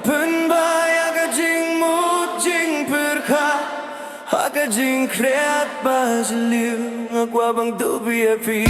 pen baya ka jing mut jing per kha ha ka jing kreat ba zliu qua bang tu bi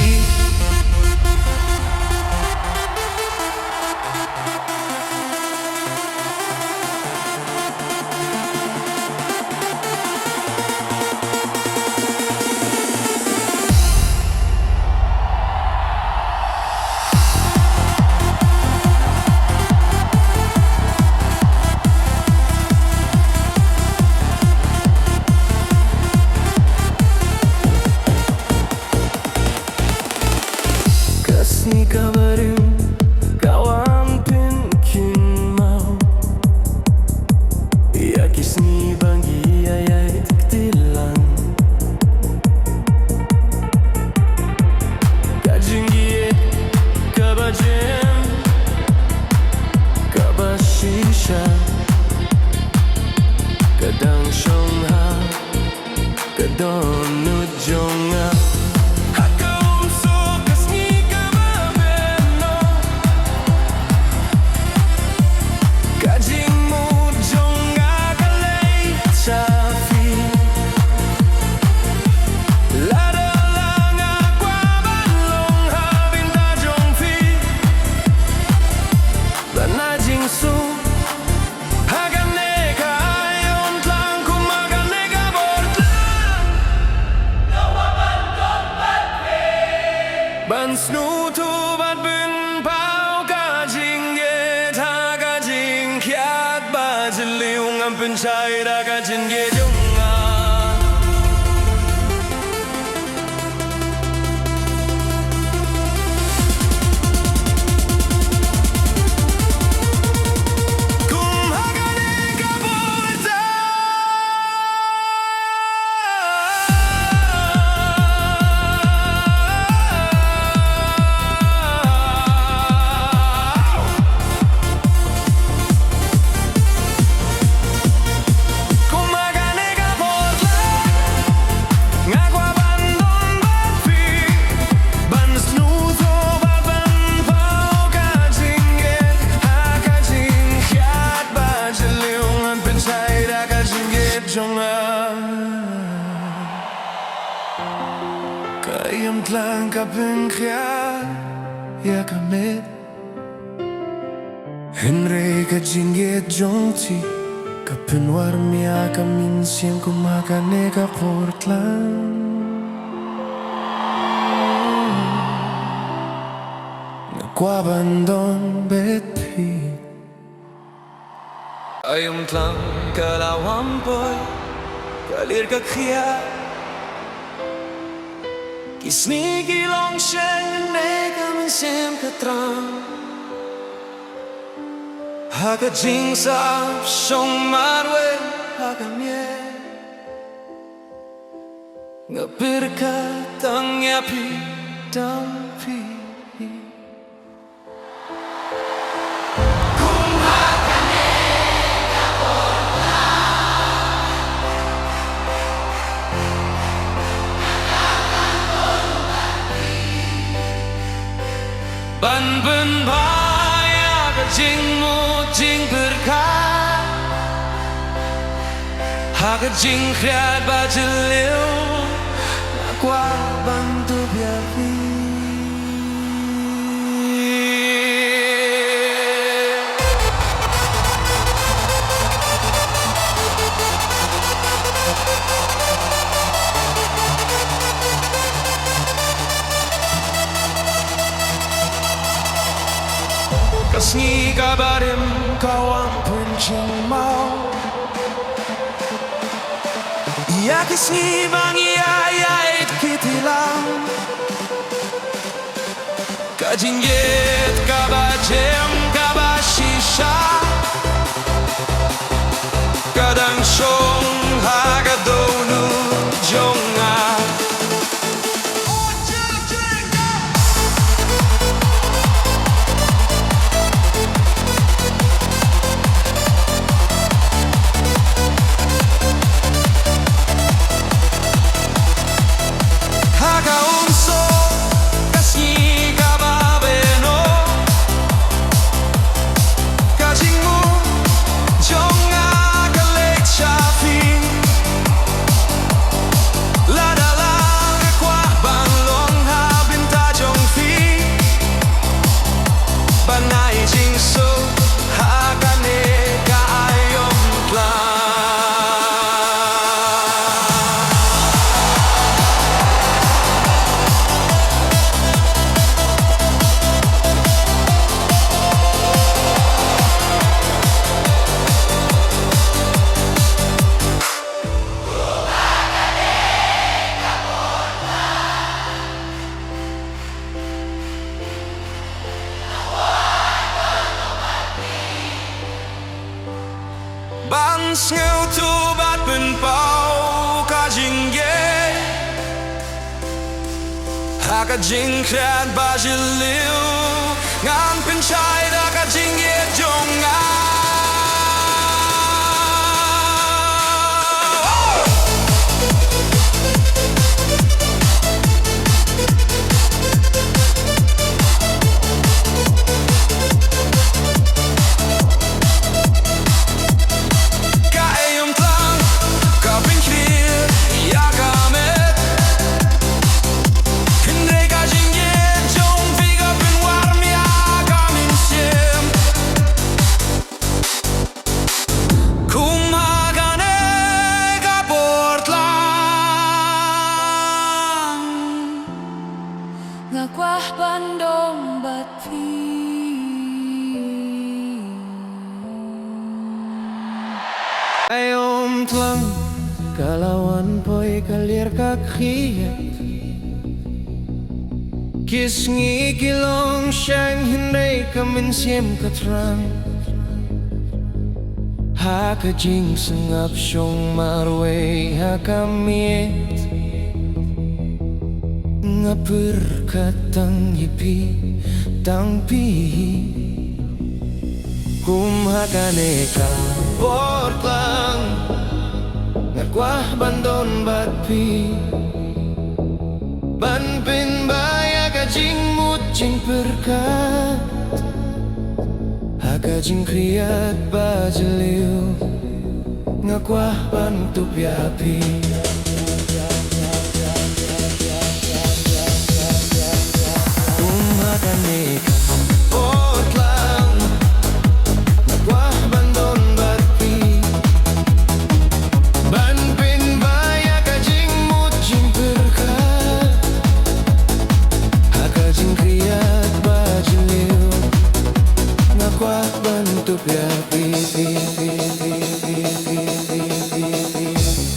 Kasih kabarim kawan pinkin mau ya kisni bangi ayai tiktilang kajingie kabajem kabashisha kadang shongha kadon nujonga Ban snu tu ban bin pao ka jing ye tha ka jing khiat ba zliu ngam pen chai da ka jing ye jong Kayam tlang ka pengkya ya kamet Henry ka jinget jongti ka penwar mia ka minsiang kumakane ka Portland Kwa bandon betpi Ayam tlang ka lawam boy kalir ka khia Kisni gilong shen ne kam sem katram Haga jing sa shong marwe haga mie Ngapirka tang ya pi tang pi Ban ben baya ka jing mu jing berka ha ka jing khiat ba zliu qua bang tu bia vi Kasni kabarim kawan punching mau Ya kisni bangi ayait kitilang Kajinget kabajem kabashisha Kadang shong hagadonu jonga Haka jing krat ba jiliu Ngan penchai haka jing ye jonga Ngakwah bandong bati Ayom tlang Kalawan poi kalir kakhiyat Kisngi kilong siyang hindi kamin siyem katrang Haka jing sengap syong marway haka miet Ngapur katang yipi tang pi Kumhakane ka portlang Ngakwah bandon bat pi Ban pin baya ka jing mut jing perkat Haka jing kriat bajeliu Ngakwah ban tup yapi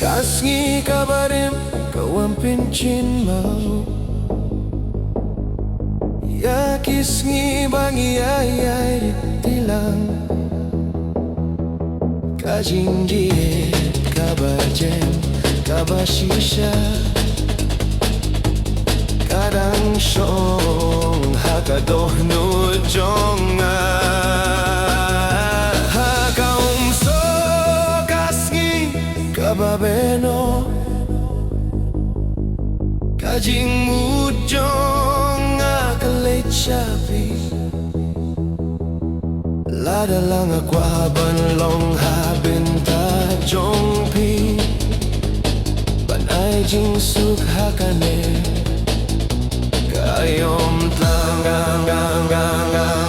Kasngi kabarim kawam pincin mau Ya kisngi bangi ay tilang Kajinggi kabajem kabashisha Kadang syong hakadoh nujonga Kababeno Kajing mujong akalit syapi Lada lang akwaban long habin ta jong pi Ban ay jing suk hakane Kayom tlang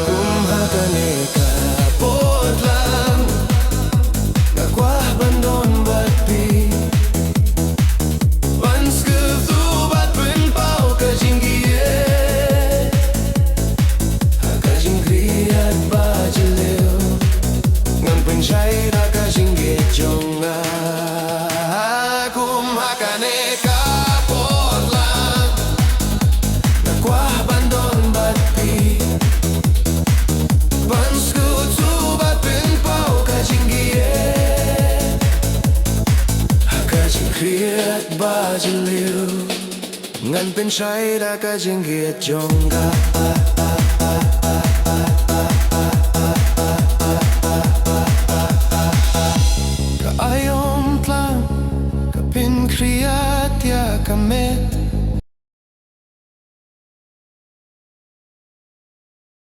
kumhakane ka potlang Ngakwah bandon Bajiliu ngan penchai da ka jinggit jonga Ka ayom tlang ka pin kriat ya kamet